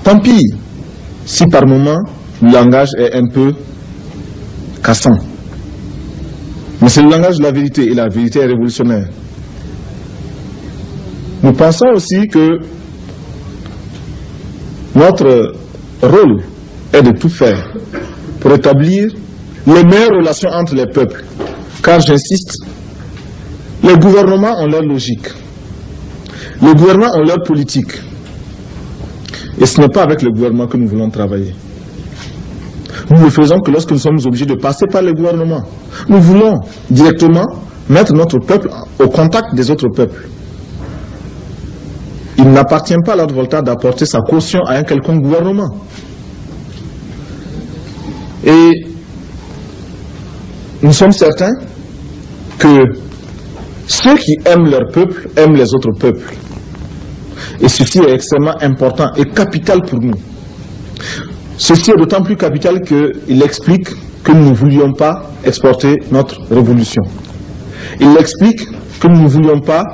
Tant pis si par moment le langage est un peu cassant. Mais c'est le langage de la vérité, et la vérité est révolutionnaire. Nous pensons aussi que notre rôle est de tout faire pour établir les meilleures relations entre les peuples. Car j'insiste, les gouvernements ont leur logique, les gouvernements ont leur politique. Et ce n'est pas avec le gouvernement que nous voulons travailler. Nous ne faisons que lorsque nous sommes obligés de passer par le gouvernement. Nous voulons directement mettre notre peuple au contact des autres peuples. Il n'appartient pas à l'ordre Volta d'apporter sa caution à un quelconque gouvernement. Et nous sommes certains que ceux qui aiment leur peuple aiment les autres peuples. Et ceci est extrêmement important et capital pour nous. Ceci est d'autant plus capital qu'il explique que nous ne voulions pas exporter notre révolution. Il explique que nous ne voulions pas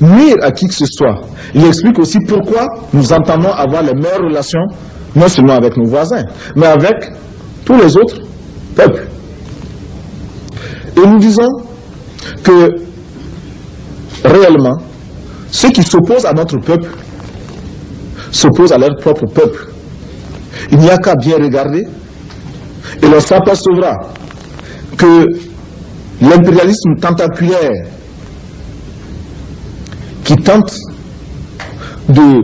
nuire à qui que ce soit. Il explique aussi pourquoi nous entendons avoir les meilleures relations, non seulement avec nos voisins, mais avec tous les autres peuples. Et nous disons que réellement, ceux qui s'opposent à notre peuple s'opposent à leur propre peuple. Il n'y a qu'à bien regarder et l'on s'apercevra que l'impérialisme tentaculaire qui tente de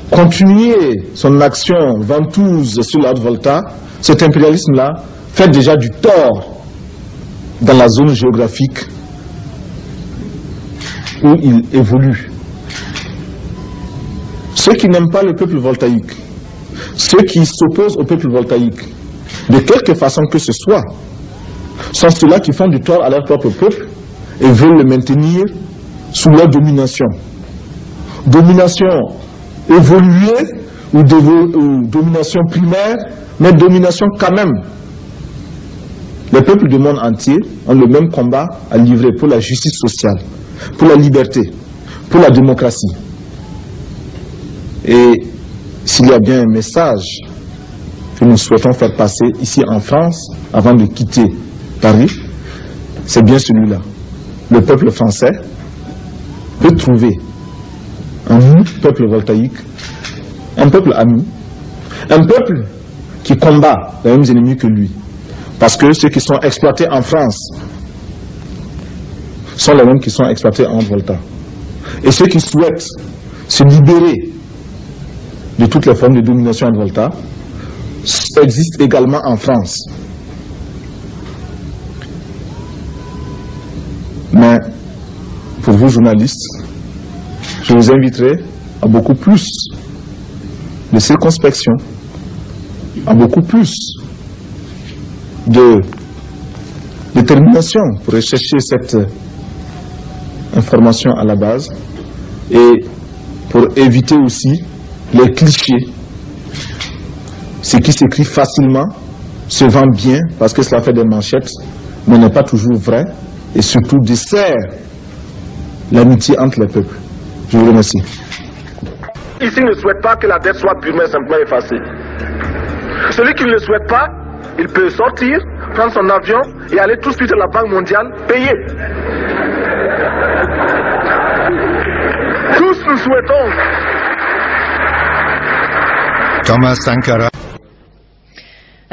continuer son action ventouse sur l'ordre Volta, cet impérialisme-là fait déjà du tort dans la zone géographique où il évolue. Ceux qui n'aiment pas le peuple voltaïque, ceux qui s'opposent au peuple voltaïque, de quelque façon que ce soit, sont ceux-là qui font du tort à leur propre peuple et veulent le maintenir sous leur domination. Domination évoluée ou domination primaire, mais domination quand même. Les peuples du monde entier ont le même combat à livrer pour la justice sociale, pour la liberté, pour la démocratie. Et s'il y a bien un message que nous souhaitons faire passer ici en France, avant de quitter Paris, c'est bien celui-là. Le peuple français peut trouver en nous, peuple voltaïque, un peuple ami, un peuple qui combat les mêmes ennemis que lui. Parce que ceux qui sont exploités en France sont les mêmes qui sont exploités en Volta. Et ceux qui souhaitent se libérer de toutes les formes de domination en Volta existent également en France. Mais pour vous journalistes, je vous inviterai à beaucoup plus de circonspection, à beaucoup plus de détermination pour rechercher cette information à la base et pour éviter aussi les clichés. Ce qui s'écrit facilement se vend bien parce que cela fait des manchettes, mais n'est pas toujours vrai et surtout dessert l'amitié entre les peuples. Je vous remercie. Ici ne souhaite pas que la dette soit purement et simplement effacée. Celui qui ne le souhaite pas, il peut sortir, prendre son avion et aller tout de suite à la Banque mondiale payer. Tous nous souhaitons. Thomas Sankara.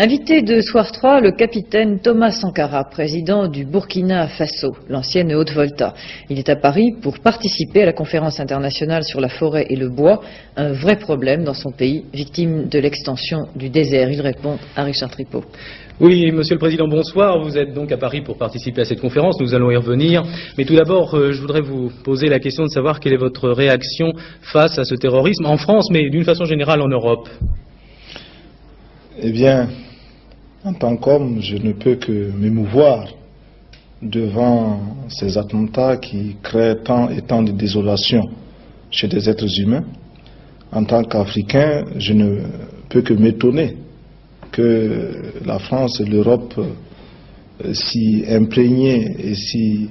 Invité de Soir 3, le capitaine Thomas Sankara, président du Burkina Faso, l'ancienne Haute-Volta. Il est à Paris pour participer à la conférence internationale sur la forêt et le bois, un vrai problème dans son pays, victime de l'extension du désert. Il répond à Richard Tripot. Oui, Monsieur le Président, bonsoir. Vous êtes donc à Paris pour participer à cette conférence. Nous allons y revenir. Mais tout d'abord, je voudrais vous poser la question de savoir quelle est votre réaction face à ce terrorisme en France, mais d'une façon générale en Europe. Eh bien, en tant qu'homme, je ne peux que m'émouvoir devant ces attentats qui créent tant et tant de désolation chez des êtres humains. En tant qu'Africain, je ne peux que m'étonner que la France et l'Europe, si imprégnées et si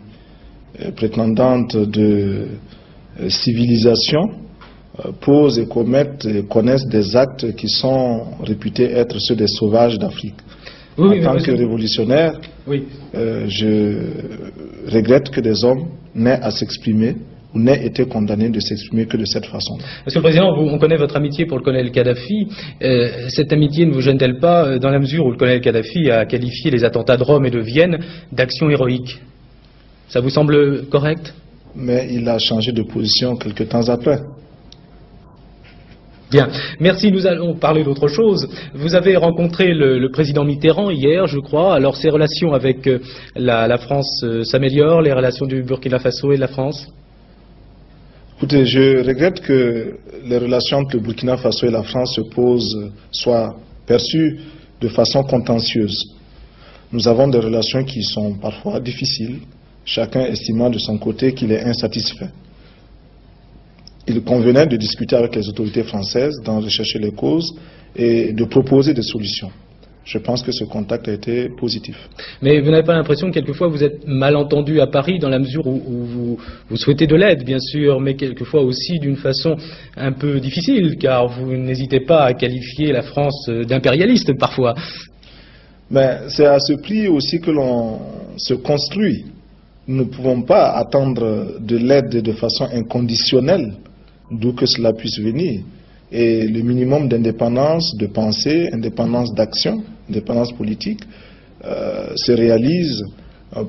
prétendantes de civilisation, posent et commettent et connaissent des actes qui sont réputés être ceux des sauvages d'Afrique. Oui, en tant que révolutionnaire, oui. Je regrette que des hommes n'aient à s'exprimer ou n'aient été condamnés de s'exprimer que de cette façon. Monsieur le Président, on connaît votre amitié pour le colonel Kadhafi. Cette amitié ne vous gêne-t-elle pas dans la mesure où le colonel Kadhafi a qualifié les attentats de Rome et de Vienne d'actions héroïques? Ça vous semble correct? Mais il a changé de position quelque temps après. Bien, merci. Nous allons parler d'autre chose. Vous avez rencontré le président Mitterrand hier, je crois. Alors, ces relations avec la France s'améliorent, les relations du Burkina Faso et de la France? Écoutez, je regrette que les relations entre le Burkina Faso et la France soient perçues de façon contentieuse. Nous avons des relations qui sont parfois difficiles, chacun estimant de son côté qu'il est insatisfait. Il convenait de discuter avec les autorités françaises, d'en rechercher les causes et de proposer des solutions. Je pense que ce contact a été positif. Mais vous n'avez pas l'impression que quelquefois vous êtes mal entendu à Paris dans la mesure où vous souhaitez de l'aide, bien sûr, mais quelquefois aussi d'une façon un peu difficile, car vous n'hésitez pas à qualifier la France d'impérialiste parfois. Mais c'est à ce prix aussi que l'on se construit. Nous ne pouvons pas attendre de l'aide de façon inconditionnelle, d'où que cela puisse venir. Et le minimum d'indépendance de pensée, indépendance d'action, indépendance politique, se réalise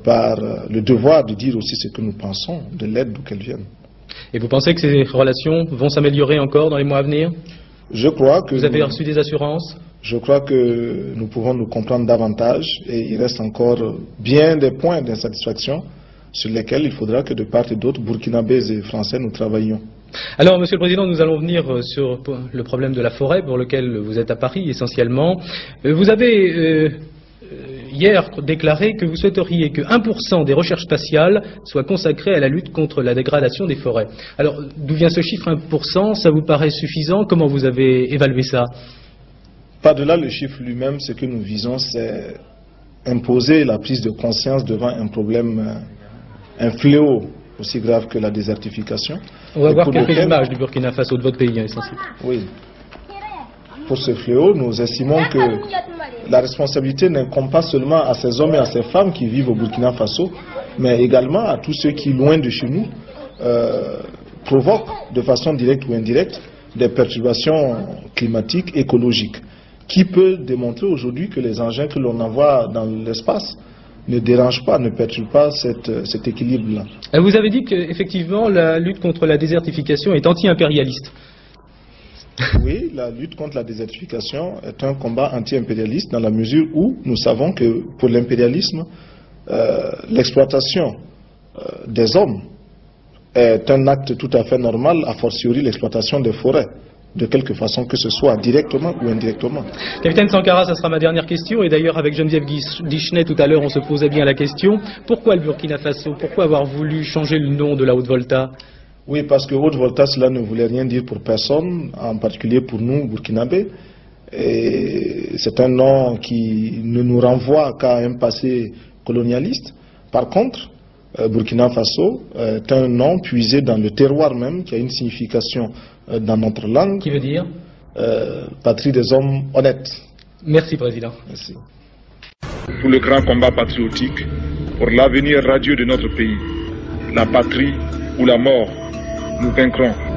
par le devoir de dire aussi ce que nous pensons, de l'aide d'où qu'elle vienne. Et vous pensez que ces relations vont s'améliorer encore dans les mois à venir? Je crois que... Vous avez reçu des assurances? Je crois que nous pouvons nous comprendre davantage et il reste encore bien des points d'insatisfaction sur lesquels il faudra que de part et d'autre, burkinabés et français, nous travaillions. Alors, Monsieur le Président, nous allons venir sur le problème de la forêt pour lequel vous êtes à Paris essentiellement. Vous avez hier déclaré que vous souhaiteriez que 1% des recherches spatiales soient consacrées à la lutte contre la dégradation des forêts. Alors, d'où vient ce chiffre 1%? Ça vous paraît suffisant? Comment vous avez évalué ça? Par-delà le chiffre lui-même, ce que nous visons, c'est imposer la prise de conscience devant un problème, un fléau aussi grave que la désertification. On va voir quelques images du Burkina Faso, de votre pays, essentiellement. Oui. Pour ce fléau, nous estimons que la responsabilité n'incombe pas seulement à ces hommes et à ces femmes qui vivent au Burkina Faso, mais également à tous ceux qui, loin de chez nous, provoquent de façon directe ou indirecte des perturbations climatiques, écologiques. Qui peut démontrer aujourd'hui que les engins que l'on envoie dans l'espace ne dérangent pas, ne perturbent pas cet équilibre-là? Vous avez dit qu'effectivement la lutte contre la désertification est anti-impérialiste. Oui, la lutte contre la désertification est un combat anti-impérialiste dans la mesure où nous savons que pour l'impérialisme, l'exploitation des hommes est un acte tout à fait normal, a fortiori l'exploitation des forêts, de quelque façon que ce soit, directement ou indirectement. Capitaine Sankara, ça sera ma dernière question, et d'ailleurs avec Geneviève Guichenet tout à l'heure on se posait bien la question, pourquoi le Burkina Faso? Pourquoi avoir voulu changer le nom de la Haute-Volta? Oui, parce que Haute-Volta, cela ne voulait rien dire pour personne, en particulier pour nous, burkinabés. Et c'est un nom qui ne nous renvoie qu'à un passé colonialiste. Par contre, Burkina Faso est un nom puisé dans le terroir même, qui a une signification dans notre langue. Qui veut dire patrie des hommes honnêtes. Merci, Président. Merci. Pour le grand combat patriotique, pour l'avenir radieux de notre pays, la patrie ou la mort, nous vaincrons.